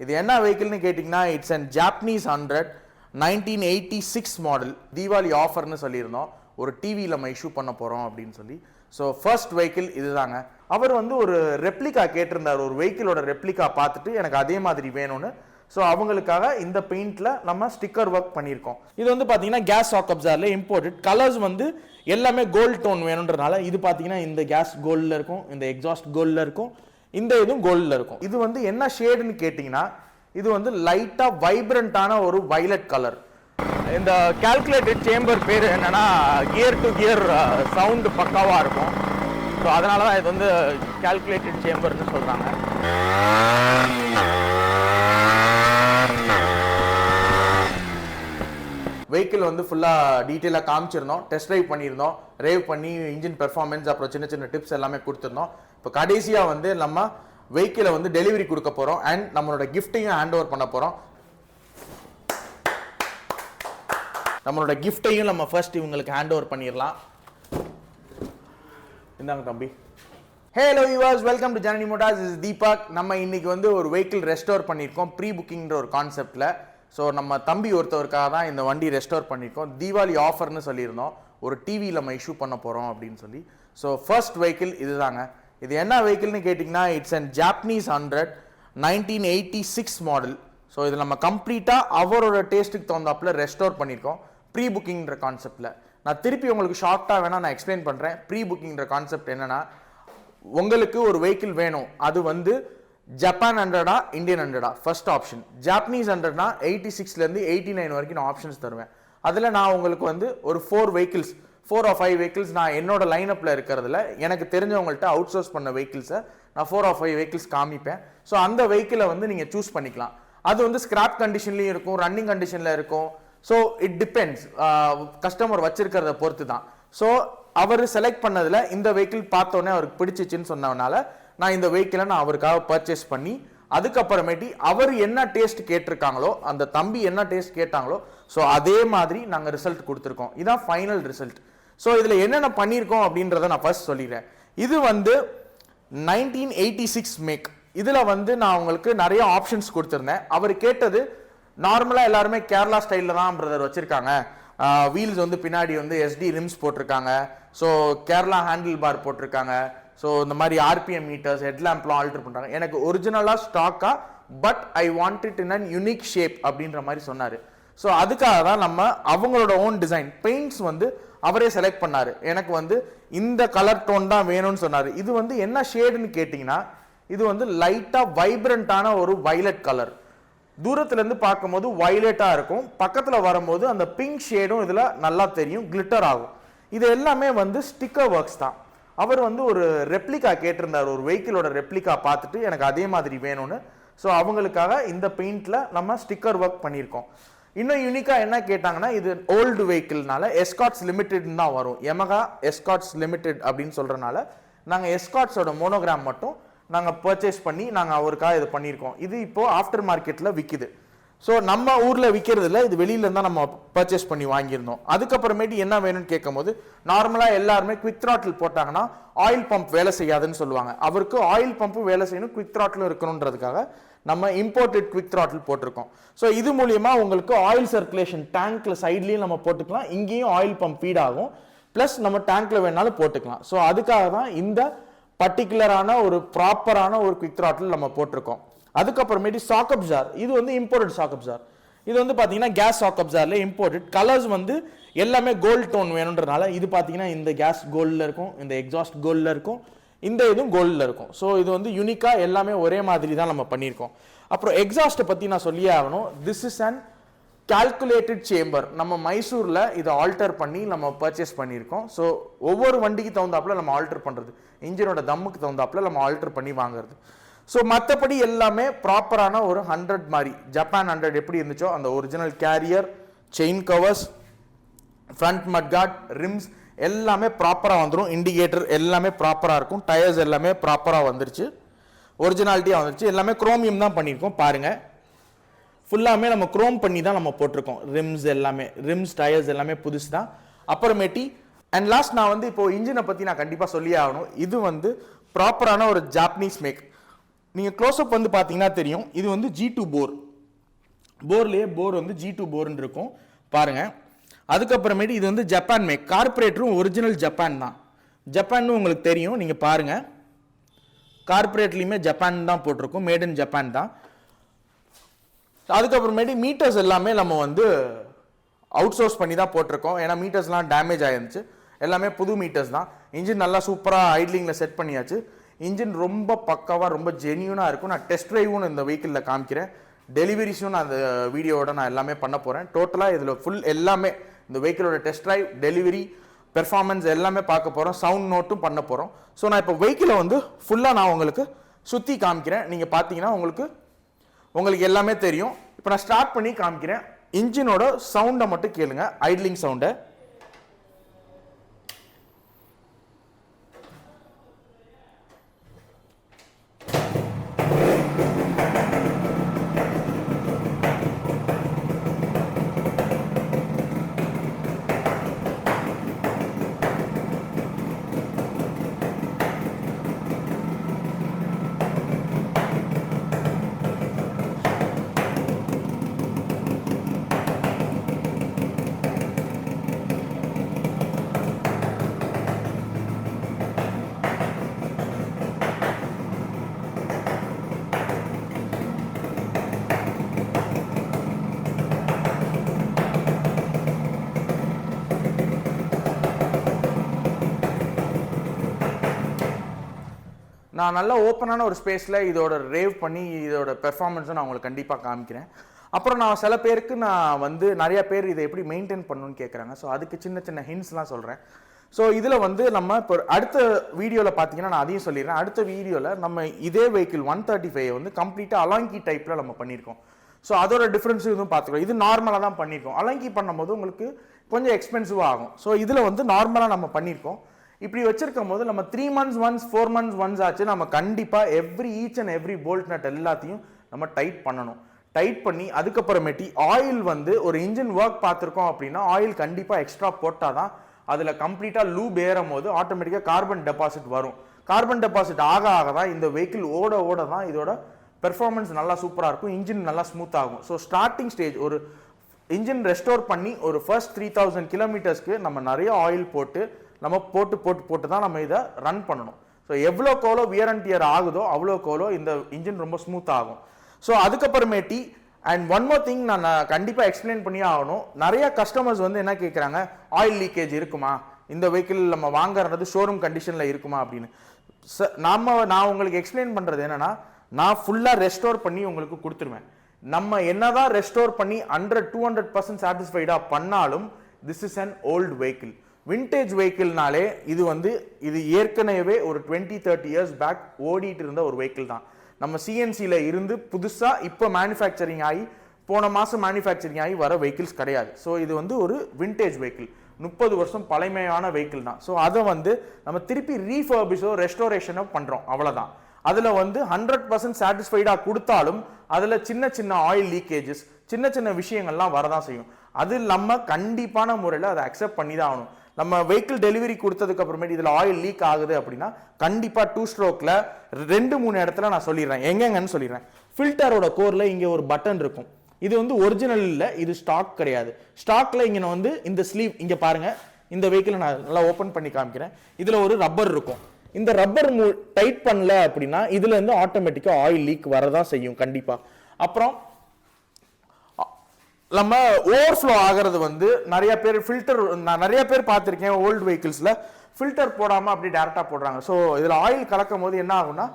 இது என்ன வெஹிக்கிள்னு கேட்டிங்கன்னா it's and Japanese 100 1986 model. Deepavali ஆஃபர்னு சொல்லியிருந்தோம், ஒரு டிவியில் நம்ம இஷ்யூ பண்ண போகிறோம் அப்படின்னு சொல்லி. ஸோ ஃபர்ஸ்ட் வெஹிக்கிள் இதுதாங்க. அவர் வந்து ஒரு ரெப்ளிகா கேட்டிருந்தார், ஒரு வெஹிக்கிளோட ரெப்ளிகா பார்த்துட்டு எனக்கு அதே மாதிரி வேணும்னு. ஸோ அவங்களுக்காக இந்த பெயிண்டில் நம்ம ஸ்டிக்கர் ஒர்க் பண்ணியிருக்கோம். இது வந்து பார்த்தீங்கன்னா கேஸ் ஷாக் அப்சார்ல இம்போர்ட்டட். கலர்ஸ் வந்து எல்லாமே கோல்ட் டோன் வேணுன்றனால இது பார்த்தீங்கன்னா இந்த கேஸ் கோல்டில் இருக்கும், இந்த எக்ஸாஸ்ட் கோல்டில் இருக்கும், இந்த இதுவும் கோல்டில் இருக்கும். இது வந்து என்ன ஷேடுன்னு கேட்டிங்கன்னா இது வந்து லைட்டாக வைப்ரண்டான ஒரு வைலட் கலர். இந்த கால்குலேட்டட் சேம்பர் பேர் என்னன்னா கியர் டு கியர் சவுண்டு பக்காவாக இருக்கும். ஸோ அதனால தான் இது வந்து கால்குலேட்டட் சேம்பர்னு சொல்கிறாங்க. வெஹிக்கிள் வந்து ஃபுல்லாக டீட்டெயிலாக காமிச்சிருந்தோம், டெஸ்ட் ட்ரைவ் பண்ணியிருந்தோம், ரேவ் பண்ணி இன்ஜின் பெர்ஃபார்மன்ஸ் அப்புறம் சின்ன சின்ன டிப்ஸ் எல்லாமே கொடுத்துருந்தோம். இப்போ கடைசியாக வந்து நம்ம வெஹிக்கிளை வந்து டெலிவரி கொடுக்க போகிறோம் அண்ட் நம்மளோட கிஃப்ட்டையும் ஹேண்ட் ஓவர் பண்ண போகிறோம். நம்மளோட கிஃப்ட்டையும் நம்ம ஃபர்ஸ்ட் இவங்களுக்கு ஹேண்ட் ஓவர் பண்ணிடலாம். இந்தாங்க தம்பி. Hello viewers, welcome to Janani Motors. Is Deepak. நம்ம இன்னைக்கு வந்து ஒரு வெஹிக்கிள் ரெஸ்டோர் பண்ணியிருக்கோம் ப்ரீ புக்கிங்கிற ஒரு கான்செப்டில். ஸோ நம்ம தம்பி ஒருத்தவருக்காக தான் இந்த வண்டி ரெஸ்டோர் பண்ணியிருக்கோம். தீபாவளி ஆஃபர்னு சொல்லியிருந்தோம், ஒரு டிவியில் நம்ம இஷ்யூ பண்ண போகிறோம் அப்படின்னு சொல்லி. ஸோ ஃபர்ஸ்ட் வெஹிக்கிள் இதுதாங்க. இது என்ன வெஹிக்கிள்னு கேட்டிங்கன்னா it's and Japanese 100 1986 model. So இது நம்ம கம்ப்ளீட்டாக அவரோட டேஸ்ட்டுக்கு தகுந்தாப்பில் ரெஸ்டோர் பண்ணியிருக்கோம் ப்ரீ புக்கிங்கிற கான்செப்டில். நான் திருப்பி உங்களுக்கு ஷார்ட்டாக வேணால் நான் எக்ஸ்பிளைன் பண்ணுறேன். ப்ரீ புக்கிங்கிற கான்செப்ட் என்னென்னா, உங்களுக்கு ஒரு வெஹிக்கிள் வேணும், அது வந்து Japan 100 Indian 100 first option. Japanese 100 86லேருந்து 89 வரைக்கும் நான் ஆப்ஷன்ஸ் தருவேன். அதில் நான் உங்களுக்கு வந்து ஒரு 4 வெஹிக்கிள்ஸ் 4 or 5 வெஹிக்கிள்ஸ் நான் என்னோட லைனப்பில் இருக்கிறதுல எனக்கு தெரிஞ்சவங்கள்ட்ட அவுட் சோர்ஸ் பண்ண வெஹிக்கிள்ஸை நான் 4 or 5 வெஹிக்கிள்ஸ் காமிப்பேன். ஸோ அந்த வெஹிக்கிளை வந்து நீங்கள் சூஸ் பண்ணிக்கலாம். அது வந்து ஸ்கிராப் கண்டிஷன்லையும் இருக்கும், ரன்னிங் கண்டிஷனில் இருக்கும். ஸோ இட் டிபெண்ட்ஸ், கஸ்டமர் வச்சிருக்கிறத பொறுத்து தான். ஸோ அவர் செலக்ட் பண்ணதில் இந்த வெஹிக்கிள் பார்த்தோன்னே அவருக்கு பிடிச்சிச்சின்னு சொன்னதுனால நான் இந்த வெஹிக்கிளை நான் அவருக்காக பர்ச்சேஸ் பண்ணி அதுக்கப்புறமேட்டி அவர் என்ன டேஸ்ட் கேட்டிருக்காங்களோ, அந்த தம்பி என்ன டேஸ்ட் கேட்டாங்களோ, ஸோ அதே மாதிரி நாங்கள் ரிசல்ட் கொடுத்துருக்கோம். இதுதான் ஃபைனல் ரிசல்ட். ஸோ இதில் என்னென்ன பண்ணியிருக்கோம் அப்படின்றத நான் ஃபர்ஸ்ட் சொல்லிடுறேன். இது வந்து 1986 மேக். இதில் வந்து நான் உங்களுக்கு நிறைய ஆப்ஷன்ஸ் கொடுத்துருந்தேன். அவர் கேட்டது நார்மலாக எல்லாருமே கேரளா ஸ்டைலில் தான் பிரதர் வச்சுருக்காங்க. வீல்ஸ் வந்து பின்னாடி வந்து எஸ்டி ரிம்ஸ் போட்டிருக்காங்க. ஸோ கேரளா ஹேண்டில் பார் போட்டிருக்காங்க. ஸோ இந்த மாதிரி ஆர்பிஎம் மீட்டர்ஸ், ஹெட்லாம்ப்லாம் ஆல்டர் பண்ணுறாங்க. எனக்கு ஒரிஜினலாக ஸ்டாக்காக but I want it in an unique shape அப்படின்ற மாதிரி சொன்னார். ஸோ அதுக்காக தான் நம்ம அவங்களோட ஓன் டிசைன் பெயிண்ட்ஸ் வந்து அவரே செலக்ட் பண்ணார். எனக்கு வந்து இந்த கலர் டோன் தான் வேணும்னு சொன்னார். இது வந்து என்ன ஷேடுன்னு கேட்டிங்கன்னா இது வந்து லைட்டாக வைப்ரண்டான ஒரு வைலட் கலர். தூரத்துலேருந்து பார்க்கும்போது வைலட்டாக இருக்கும், பக்கத்தில் வரும்போது அந்த பிங்க் ஷேடும் இதில் நல்லா தெரியும், கிளிட்டர் ஆகும். இது எல்லாமே வந்து ஸ்டிக்கர் ஒர்க்ஸ் தான். அவர் வந்து ஒரு ரெப்ளிகா கேட்டிருந்தார், ஒரு வெஹிக்கிளோட ரெப்ளிகா பார்த்துட்டு எனக்கு அதே மாதிரி வேணும்னு. ஸோ அவங்களுக்காக இந்த பெயிண்டில் நம்ம ஸ்டிக்கர் ஒர்க் பண்ணியிருக்கோம். இன்னும் யூனிக்காக என்ன கேட்டாங்கன்னா, இது ஓல்டு வெஹிக்கிள்னால எஸ்காட்ஸ் லிமிடெட்னு தான் வரும். யமகா எஸ்காட்ஸ் லிமிடெட் அப்படின்னு சொல்கிறனால நாங்கள் எஸ்காட்ஸோட மோனோகிராம் மட்டும் நாங்கள் பர்ச்சேஸ் பண்ணி நாங்கள் அவருக்காக இது பண்ணியிருக்கோம். இது இப்போது ஆஃப்டர் மார்க்கெட்டில் விற்கிது. ஸோ நம்ம ஊரில் விற்கிறதுல இது வெளியிலேருந்து தான் நம்ம பர்ச்சேஸ் பண்ணி வாங்கியிருந்தோம். அதுக்கப்புறமேட்டு என்ன வேணும்னு கேட்கும்போது நார்மலாக எல்லாருமே குவிக் த்ராட்டில் போட்டாங்கன்னா ஆயில் பம்ப் வேலை செய்யாதுன்னு சொல்லுவாங்க. அவருக்கு ஆயில் பம்பும் வேலை செய்யணும், குவிக் த்ராட்டிலும் இருக்கணுன்றதுக்காக நம்ம இம்போர்ட்டட் குவிக் த்ராட்டில் போட்டிருக்கோம். ஸோ இது மூலியமா உங்களுக்கு ஆயில் சர்க்குலேஷன் டேங்க்ல சைட்லேயும் நம்ம போட்டுக்கலாம், இங்கேயும் ஆயில் பம்ப் ஃபீட் ஆகும், ப்ளஸ் நம்ம டேங்க்ல வேணாலும் போட்டுக்கலாம். ஸோ அதுக்காக தான் இந்த பர்டிகுலரான ஒரு ப்ராப்பரான ஒரு குவிக் த்ராட்டில் நம்ம போட்டிருக்கோம். அதுக்கப்புறமேட்டு ஷாக் அப்சார், இது வந்து இம்போர்ட்டட் ஷாக் அப்சார். இது வந்து பார்த்தீங்கன்னா கேஸ் ஷாக் அப்சார்ல இம்போர்ட்டட். கலர்ஸ் வந்து எல்லாமே கோல்ட் டோன் வேணுன்றனால இது பார்த்தீங்கன்னா இந்த கேஸ் கோல்டில் இருக்கும், இந்த எக்ஸாஸ்ட் கோல்டில் இருக்கும், இந்த இதுவும் கோல்டில் இருக்கும். ஸோ இது வந்து யூனிக்காக எல்லாமே ஒரே மாதிரி தான் நம்ம பண்ணியிருக்கோம். அப்புறம் எக்ஸாஸ்ட்டை பற்றி நான் சொல்லியே ஆகணும். This is and calculated chamber. நம்ம மைசூரில் இதை ஆல்டர் பண்ணி நம்ம பர்ச்சேஸ் பண்ணியிருக்கோம். ஸோ ஒவ்வொரு வண்டிக்கு தகுந்தாப்புல நம்ம ஆல்டர் பண்ணுறது, இன்ஜினோட தம்முக்கு தகுந்தாப்புல நம்ம ஆல்டர் பண்ணி வாங்குறது. ஸோ மற்றபடி எல்லாமே ப்ராப்பரான ஒரு 100 மாதிரி ஜப்பான் 100 எப்படி இருந்துச்சோ அந்த original carrier, chain covers, front mudguard, rims எல்லாமே ப்ராப்பராக வந்துடும். இண்டிகேட்டர் எல்லாமே ப்ராப்பராக இருக்கும். டயர்ஸ் எல்லாமே ப்ராப்பராக வந்துருச்சு, ஒரிஜினாலிட்டியாக வந்துருச்சு. எல்லாமே குரோமியம் தான் பண்ணியிருக்கோம். பாருங்கள், ஃபுல்லாமே நம்ம குரோம் பண்ணி தான் நம்ம போட்டிருக்கோம். ரிம்ஸ் எல்லாமே, ரிம்ஸ் டயர்ஸ் எல்லாமே புதுசு தான். அப்புறமேட்டி அண்ட் லாஸ்ட் நான் வந்து இப்போ இன்ஜினை பற்றி நான் கண்டிப்பாக சொல்லியே ஆகணும். இது வந்து ப்ராப்பரான ஒரு ஜாப்பனீஸ் மேக். நீங்கள் க்ளோஸ்அப் வந்து பார்த்தீங்கன்னா தெரியும், இது வந்து G2 போர். போர்லேயே போர் வந்து G2 போர்னு இருக்கும் பாருங்கள். அதுக்கப்புறமேட்டு இது வந்து ஜப்பான் மேக், கார்பரேட்டரும் ஒரிஜினல் ஜப்பான் தான். ஜப்பான்னு உங்களுக்கு தெரியும், நீங்கள் பாருங்கள், கார்பரேட்லேயுமே ஜப்பான் தான் போட்டிருக்கும், மேட் இன் ஜப்பான் தான். அதுக்கப்புறமேட்டு மீட்டர்ஸ் எல்லாமே நம்ம வந்து அவுட் சோர்ஸ் பண்ணி தான் போட்டிருக்கோம். ஏன்னா மீட்டர்ஸ்லாம் டேமேஜ் ஆயிருந்துச்சு, எல்லாமே புது மீட்டர்ஸ் தான். இன்ஜின் நல்லா சூப்பராக ஐட்லிங்கில் செட் பண்ணியாச்சு. இன்ஜின் ரொம்ப பக்காவாக ரொம்ப ஜென்யூனாக இருக்கும். நான் டெஸ்ட் ட்ரைவும் இந்த வெஹிக்கிளில் காமிக்கிறேன், டெலிவரிஸும் நான் அந்த வீடியோவோட நான் எல்லாமே பண்ண போகிறேன். டோட்டலாக இதில் ஃபுல் எல்லாமே இந்த வெஹிக்கிளோட டெஸ்ட் ட்ரைவ், டெலிவரி, பெர்ஃபார்மன்ஸ் எல்லாமே பார்க்க போகிறோம், சவுண்ட் நோட்டும் பண்ண போகிறோம். ஸோ நான் இப்போ வெஹிக்கிளை வந்து ஃபுல்லாக நான் உங்களுக்கு சுற்றி காமிக்கிறேன். நீங்கள் பார்த்தீங்கன்னா உங்களுக்கு எல்லாமே தெரியும். இப்போ நான் ஸ்டார்ட் பண்ணி காமிக்கிறேன். இன்ஜினோட சவுண்டை மட்டும் கேளுங்க, ஐட்லிங் சவுண்டை. நான் நல்ல ஓப்பனான ஒரு ஸ்பேஸில் இதோட ரேவ் பண்ணி இதோட பெர்ஃபார்மன்ஸும் நான் உங்களுக்கு கண்டிப்பாக காமிக்கிறேன். அப்புறம் நான் சில பேருக்கு நான் வந்து நிறைய பேர் இதை எப்படி மெயின்டைன் பண்ணணும்னு கேட்குறாங்க. ஸோ அதுக்கு சின்ன சின்ன ஹிண்ட்ஸ்லாம் சொல்கிறேன். ஸோ இதில் வந்து நம்ம இப்போ அடுத்த வீடியோவில் பார்த்தீங்கன்னா நான் அதையும் சொல்லிடுறேன். அடுத்த வீடியோவில் நம்ம இதே வெஹிக்கிள் 135 வந்து கம்ப்ளீட்டாக அலாங்கி டைப்பில் நம்ம பண்ணியிருக்கோம். ஸோ அதோட டிஃப்ரென்ஸ் இதுவும் பார்த்துக்கலாம். இது நார்மலாக தான் பண்ணியிருக்கோம். அலாங்கி பண்ணும்போது உங்களுக்கு கொஞ்சம் எக்ஸ்பென்சிவாக ஆகும். ஸோ இதில் வந்து நார்மலாக நம்ம பண்ணியிருக்கோம். இப்படி வச்சிருக்கும் போது நம்ம 3 months once 4 months once ஆச்சு நம்ம கண்டிப்பாக each and every bolt nut எல்லாத்தையும் நம்ம டைட் பண்ணணும். டைட் பண்ணி அதுக்கப்புறமேட்டி ஆயில் வந்து ஒரு இன்ஜின் ஒர்க் பார்த்துருக்கோம் அப்படின்னா ஆயில் கண்டிப்பாக எக்ஸ்ட்ரா போட்டால் தான் அதில் கம்ப்ளீட்டாக லூப் ஏறும் போது ஆட்டோமேட்டிக்காக கார்பன் டெபாசிட் வரும். கார்பன் டெபாசிட் ஆக தான் இந்த வெஹிக்கிள் ஓட தான் இதோட பெர்ஃபார்மன்ஸ் நல்லா சூப்பராக இருக்கும், இன்ஜின் நல்லா ஸ்மூத் ஆகும். ஸோ ஸ்டார்டிங் ஸ்டேஜ் ஒரு இன்ஜின் ரெஸ்டோர் பண்ணி ஒரு ஃபர்ஸ்ட் 3000 kilometers நம்ம நிறைய ஆயில் போட்டு நம்ம போட்டு தான் நம்ம இதை ரன் பண்ணணும். ஸோ எவ்வளோக்கோலோ வியர் அண்ட் டியர் ஆகுதோ அவ்வளோக்கோலோ இந்த இன்ஜின் ரொம்ப ஸ்மூத் ஆகும். ஸோ அதுக்கப்புறமேட்டி அண்ட் ஒன் மோர் திங் நான் கண்டிப்பாக எக்ஸ்பிளைன் பண்ணியே ஆகணும். நிறைய கஸ்டமர்ஸ் வந்து என்ன கேட்குறாங்க, ஆயில் லீக்கேஜ் இருக்குமா, இந்த வெஹிக்கிள் நம்ம வாங்குறது ஷோரூம் கண்டிஷனில் இருக்குமா அப்படின்னு. நான் உங்களுக்கு எக்ஸ்பிளைன் பண்ணுறது என்னன்னா, நான் ஃபுல்லாக ரெஸ்டோர் பண்ணி உங்களுக்கு கொடுத்துருவேன். நம்ம என்னதான் ரெஸ்டோர் பண்ணி 100-200% சாட்டிஸ்ஃபைடாக பண்ணாலும் this is an old vehicle. Vintage வெஹிக்கிள்னாலே இது ஏற்கனவே ஒரு 20-30 years பேக் ஓடிட்டு இருந்த ஒரு வெஹிக்கிள் தான். நம்ம சிஎன்சியில் இருந்து புதுசாக இப்போ மேனுஃபேக்சரிங் ஆகி போன மாதம் மேனுஃபேக்சரிங் ஆகி வர வெஹிக்கிள்ஸ் கிடையாது. ஸோ இது ஒரு விண்டேஜ் வெஹிக்கிள், 30 வருஷம் பழமையான வெஹிக்கிள் தான். ஸோ அதை நம்ம திருப்பி ரீஃபர்பிஷோ ரெஸ்டோரேஷனோ பண்ணுறோம், அவ்வளோதான். அதில் 100% சாட்டிஸ்ஃபைடாக கொடுத்தாலும் அதில் சின்ன சின்ன ஆயில் லீக்கேஜஸ், சின்ன சின்ன விஷயங்கள்லாம் வரதான் செய்யும். அது நம்ம கண்டிப்பான முறையில் அதை அக்செப்ட் பண்ணி தான் ஆகணும். நம்ம வெஹிக்கிள் டெலிவரி கொடுத்ததுக்கு அப்புறமேட்டு இதில் ஆயில் லீக் ஆகுது அப்படின்னா கண்டிப்பாக 2 ஸ்ட்ரோக்கில் 2-3 இடத்துல நான் சொல்லிடுறேன், எங்கெங்கன்னு சொல்லிடுறேன். ஃபில்டரோட கோரில் இங்கே ஒரு பட்டன் இருக்கும். இது ஒரிஜினல் இல்லை, இது ஸ்டாக் கிடையாது. ஸ்டாக்ல இங்கே இந்த ஸ்லீவ் இங்கே பாருங்க, இந்த வெஹிக்கிளை நான் நல்லா ஓப்பன் பண்ணி காமிக்கிறேன். இதில் ஒரு ரப்பர் இருக்கும். இந்த ரப்பர் டைட் பண்ணல அப்படின்னா இதுல இருந்து ஆட்டோமேட்டிக்கா ஆயில் லீக் வரதான் செய்யும் கண்டிப்பா. அப்புறம் நம்ம ஓவர்ஃப்ளோ ஆகிறது நிறைய பேர் ஃபில்டர், நான் நிறைய பேர் பார்த்துருக்கேன் ஓல்டு வெஹிக்கிள்ஸ்ல ஃபில்டர் போடாம அப்படி டைரக்டா போடுறாங்க. ஸோ இதுல ஆயில் கலக்கும் போது என்ன ஆகும்னா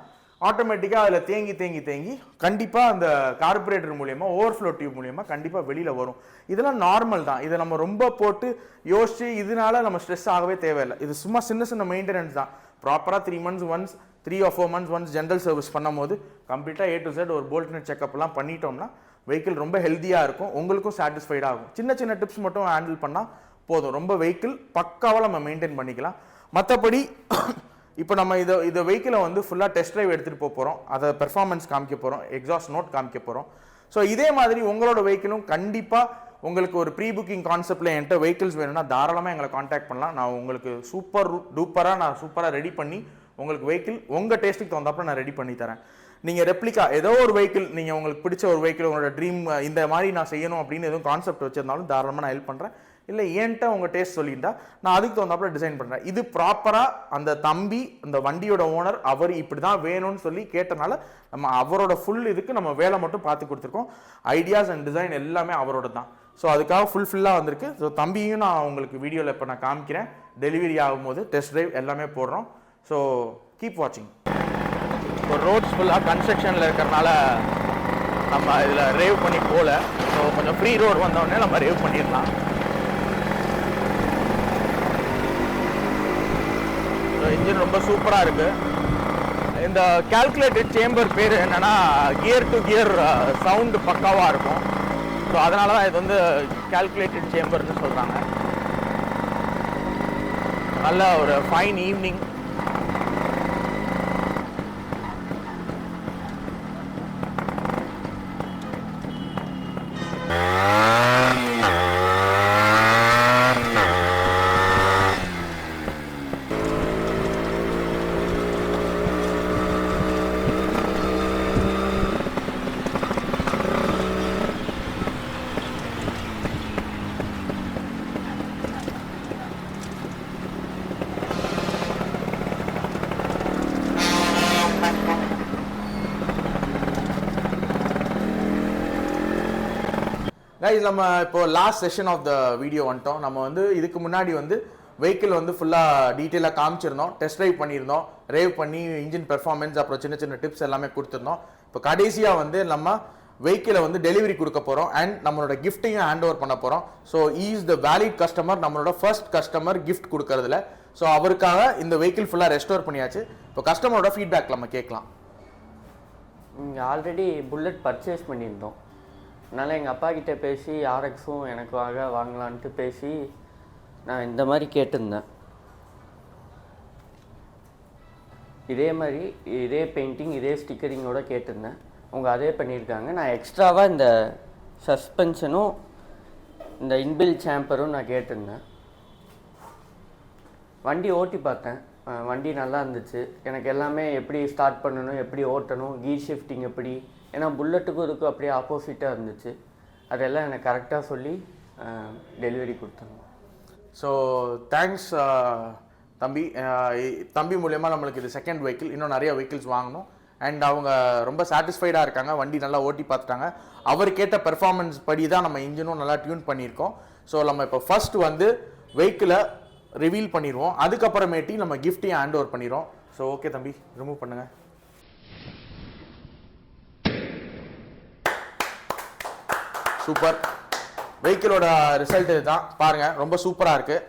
ஆட்டோமேட்டிக்கா அதுல தேங்கி கண்டிப்பா அந்த கார்பரேட்டர் மூலியமா ஓவர்ஃப்ளோ டியூப் மூலியமா கண்டிப்பா வெளியில வரும். இதெல்லாம் நார்மல் தான். இதை நம்ம ரொம்ப போட்டு யோசிச்சு இதனால நம்ம ஸ்ட்ரெஸ் ஆகவே தேவையில்லை. இது சும்மா சின்ன மெயின்டெனன்ஸ் தான். ப்ராப்பரா 3 months once 3 or 4 months once general service பண்ணும்போது கம்ப்ளீட்டா A to Z ஒரு போல்ட் நட் செக்அப் எல்லாம் பண்ணிட்டோம்னா வெஹிக்கிள் ரொம்ப ஹெல்த்தியா இருக்கும், உங்களுக்கும் சாட்டிஸ்ஃபைடா ஆகும். சின்ன டிப்ஸ் மட்டும் ஹேண்டில் பண்ணா போதும், ரொம்ப வெஹிக்கிள் பக்காவா நம்ம மெயின்டைன் பண்ணிக்கலாம். மற்றபடி இப்போ நம்ம இதை வெஹிக்கிளை ஃபுல்லாக டெஸ்ட் ட்ரைவ் எடுத்துகிட்டு போகிறோம், அதை பெர்ஃபார்மன்ஸ் காமிக்க போகிறோம், எக்ஸாஸ்ட் நோட் காமிக்க போகிறோம். ஸோ இதே மாதிரி உங்களோட வெஹிக்கிளும் கண்டிப்பாக உங்களுக்கு ஒரு ப்ரீ புக்கிங் கான்செப்டில் என்கிட்ட வெஹிக்கிள்ஸ் வேணும்னா தாராளமாக எங்களை காண்டாக்ட் பண்ணலாம். நான் உங்களுக்கு சூப்பராக ரெடி பண்ணி உங்களுக்கு வெஹிக்கிள் உங்கள் டேஸ்ட்டுக்கு தகுந்தாப்புல நான் ரெடி பண்ணி தரேன். நீங்கள் ரெப்ளிகா ஏதோ ஒரு வெஹிக்கிள், நீங்கள் உங்களுக்கு பிடிச்ச ஒரு வெஹிக்கிள், உங்களோட ட்ரீம் இந்த மாதிரி நான் செய்யணும் அப்படின்னு எதுவும் கான்செப்ட் வச்சிருந்தாலும் தாராளமாக நான் ஹெல்ப் பண்ணுறேன். இல்லை ஏன்ட்ட உங்கள் டேஸ்ட் சொல்லிட்டா நான் அதுக்கு தகுந்தாப்புல டிசைன் பண்ணுறேன். இது ப்ராப்பராக அந்த தம்பி, அந்த வண்டியோட ஓனர், அவர் இப்படி தான் வேணும்னு சொல்லி கேட்டனால நம்ம அவரோட ஃபுல் இதுக்கு நம்ம வேலை மட்டும் பார்த்து கொடுத்துருக்கோம். ஐடியாஸ் அண்ட் டிசைன் எல்லாமே அவரோட தான். ஸோ அதுக்காக ஃபுல்லாக வந்திருக்கு. ஸோ தம்பியும் நான் உங்களுக்கு வீடியோவில் இப்போ நான் காமிக்கிறேன். டெலிவரி ஆகும்போது டெஸ்ட் ட்ரைவ் எல்லாமே போடுறோம். ஸோ கீப் வாட்சிங். இப்போ ரோட்ஸ் ஃபுல்லாக கன்ஸ்ட்ரக்ஷனில் இருக்கிறனால நம்ம இதில் ரேவ் பண்ணி போகல. ஸோ கொஞ்சம் ஃப்ரீ ரோடு வந்தோடனே நம்ம ரேவ் பண்ணிடலாம். ஸோ இன்ஜின் ரொம்ப சூப்பராக இருக்குது. இந்த கால்குலேட்டட் சேம்பர் பேர் என்னென்னா கியர் டு கியர் சவுண்டு பக்காவாக இருக்கும். ஸோ அதனால தான் இது வந்து கால்குலேட்டட் சேம்பர்னு சொல்கிறாங்க. நல்ல ஒரு ஃபைன் ஈவினிங். கைஸ், நம்ம இப்போ last session of the video வந்துட்டோம். நம்ம வந்து இதுக்கு முன்னாடி வந்து வெஹிக்கிள் வந்து ஃபுல்லாக டீட்டெயிலாக காமிச்சிருந்தோம், டெஸ்ட் ட்ரைவ் பண்ணியிருந்தோம், ரேவ் பண்ணி இன்ஜின் பெர்ஃபார்மன்ஸ் அப்புறம் சின்ன சின்ன டிப்ஸ் எல்லாமே கொடுத்துருந்தோம். இப்போ கடைசியாக வந்து நம்ம வெஹிக்கிளை வந்து டெலிவரி கொடுக்க போகிறோம் அண்ட் நம்மளோட கிஃப்ட்டையும் ஹேண்ட் ஓவர் பண்ண போகிறோம். So is the valid customer, நம்மளோட ஃபர்ஸ்ட் கஸ்டமர் கிஃப்ட் கொடுக்கறதுல. ஸோ அவருக்காக இந்த வெஹிக்கிள் ஃபுல்லாக ரெஸ்டோர் பண்ணியாச்சு. இப்போ கஸ்டமரோட ஃபீட்பேக் நம்ம கேட்கலாம். ஆல்ரெடி புல்லட் பர்ச்சேஸ் பண்ணியிருந்தோம். அதனால் எங்கள் அப்பா கிட்டே பேசி ஆர்எக்ஸும் எனக்காக வாங்கலான்ட்டு பேசி நான் இந்த மாதிரி கேட்டிருந்தேன். இதே மாதிரி இதே பெயிண்டிங் இதே ஸ்டிக்கரிங்கோடு கேட்டிருந்தேன். அவங்க அதே பண்ணியிருக்காங்க. நான் எக்ஸ்ட்ராவாக இந்த சஸ்பென்ஷனும் இந்த இன்பில் சேம்பரும் நான் கேட்டிருந்தேன். வண்டி ஓட்டி பார்த்தேன். வண்டி நல்லா இருந்துச்சு. எனக்கு எல்லாமே எப்படி ஸ்டார்ட் பண்ணணும், எப்படி ஓட்டணும், கீர் ஷிஃப்டிங் எப்படி, ஏன்னா புல்லட்டுக்கும் இதுக்கும் அப்படியே ஆப்போசிட்டாக இருந்துச்சு. அதெல்லாம் எனக்கு கரெக்டாக சொல்லி டெலிவரி கொடுத்தாங்க. ஸோ தேங்க்ஸ் தம்பி. தம்பி மூலயமா நம்மளுக்கு இது செகண்ட் வெஹிக்கிள், இன்னும் நிறைய வெஹிக்கிள்ஸ் வாங்கணும். அண்ட் அவங்க ரொம்ப சாட்டிஸ்ஃபைடாக இருக்காங்க. வண்டி நல்லா ஓட்டி பார்த்துட்டாங்க. அவர் கேட்ட பெர்ஃபார்மன்ஸ் படி தான் நம்ம இன்ஜினும் நல்லா டியூன் பண்ணியிருக்கோம். ஸோ நம்ம இப்போ ஃபர்ஸ்ட் வந்து வெஹிக்கிளை ரிவீல் பண்ணிடுவோம், அதுக்கப்புறமேட்டி நம்ம கிஃப்டையும் ஹேண்ட் ஓவர் பண்ணிடுவோம். ஸோ ஓகே தம்பி, ரிமூவ் பண்ணுங்கள். சூப்பர். வெஹிக்கிளோட ரிசல்ட் இதுதான் பாருங்கள், ரொம்ப சூப்பராக இருக்குது.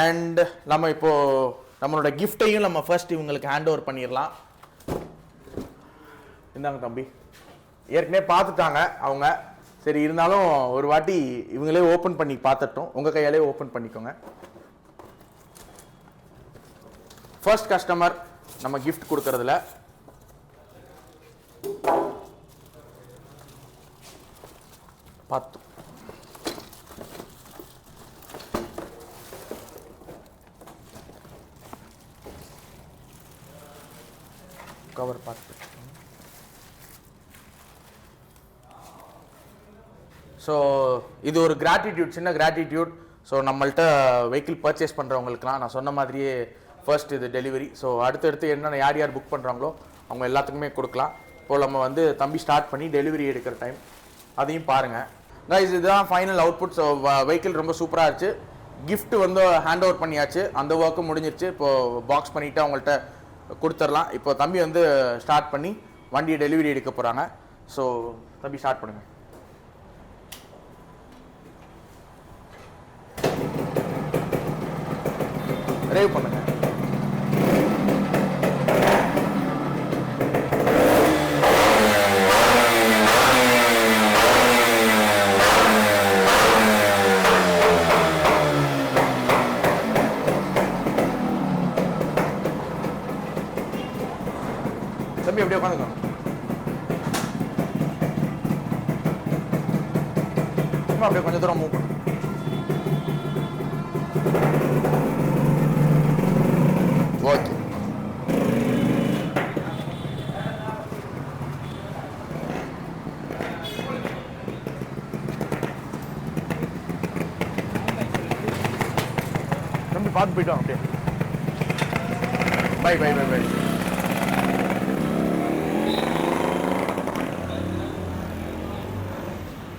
அண்ட் நம்ம இப்போது நம்மளோட கிஃப்டையும் நம்ம ஃபர்ஸ்ட் இவங்களுக்கு ஹேண்ட் ஓவர் பண்ணிடலாம். இந்தாங்க தம்பி. ஏற்கனவே பார்த்துட்டாங்க அவங்க, சரி இருந்தாலும் ஒரு வாட்டி இவங்களே ஓப்பன் பண்ணி பார்த்துட்டோம். உங்கள் கையாலே ஓப்பன் பண்ணிக்கோங்க. ஃபர்ஸ்ட் கஸ்டமர் நம்ம கிஃப்ட் கொடுக்கறதுல பார்த்து கவர் பார்த்து. ஸோ இது ஒரு கிராட்டிடியூட், சின்ன கிராட்டிடியூட். ஸோ நம்மள்கிட்ட வெஹிக்கிள் பர்ச்சேஸ் பண்ணுறவங்களுக்குலாம் நான் சொன்ன மாதிரியே ஃபர்ஸ்ட் இது டெலிவரி. ஸோ அடுத்தடுத்து என்னென்ன யார் யார் புக் பண்ணுறாங்களோ அவங்க எல்லாத்துக்குமே கொடுக்கலாம். இப்போது நம்ம வந்து தம்பி ஸ்டார்ட் பண்ணி டெலிவரி எடுக்கிற டைம் அதையும் பாருங்கள். கைஸ், இதுதான் ஃபைனல் அவுட்புட். ஸோ வெஹிக்கிள் ரொம்ப சூப்பராக இருந்துச்சு. கிஃப்ட் வந்து ஹேண்ட் ஓவர் பண்ணியாச்சு, அந்த ஒர்க்கும் முடிஞ்சிருச்சு. இப்போது பாக்ஸ் பண்ணிவிட்டு அவங்கள்ட்ட கொடுத்துடலாம். இப்போ தம்பி வந்து ஸ்டார்ட் பண்ணி வண்டியை டெலிவரி எடுக்க போகிறாங்க. ஸோ தம்பி ஸ்டார்ட் பண்ணுங்கள். ரேவ் பண்ணுங்க. தம்பி அப்படியே உட்காந்துக்கோ. அப்படியே கொஞ்சம் தூரம் மூவ் பண்ணு. ஓகே. தம்பி பார்த்து போயிட்டு வாங்க அப்படியே பை பை பை பை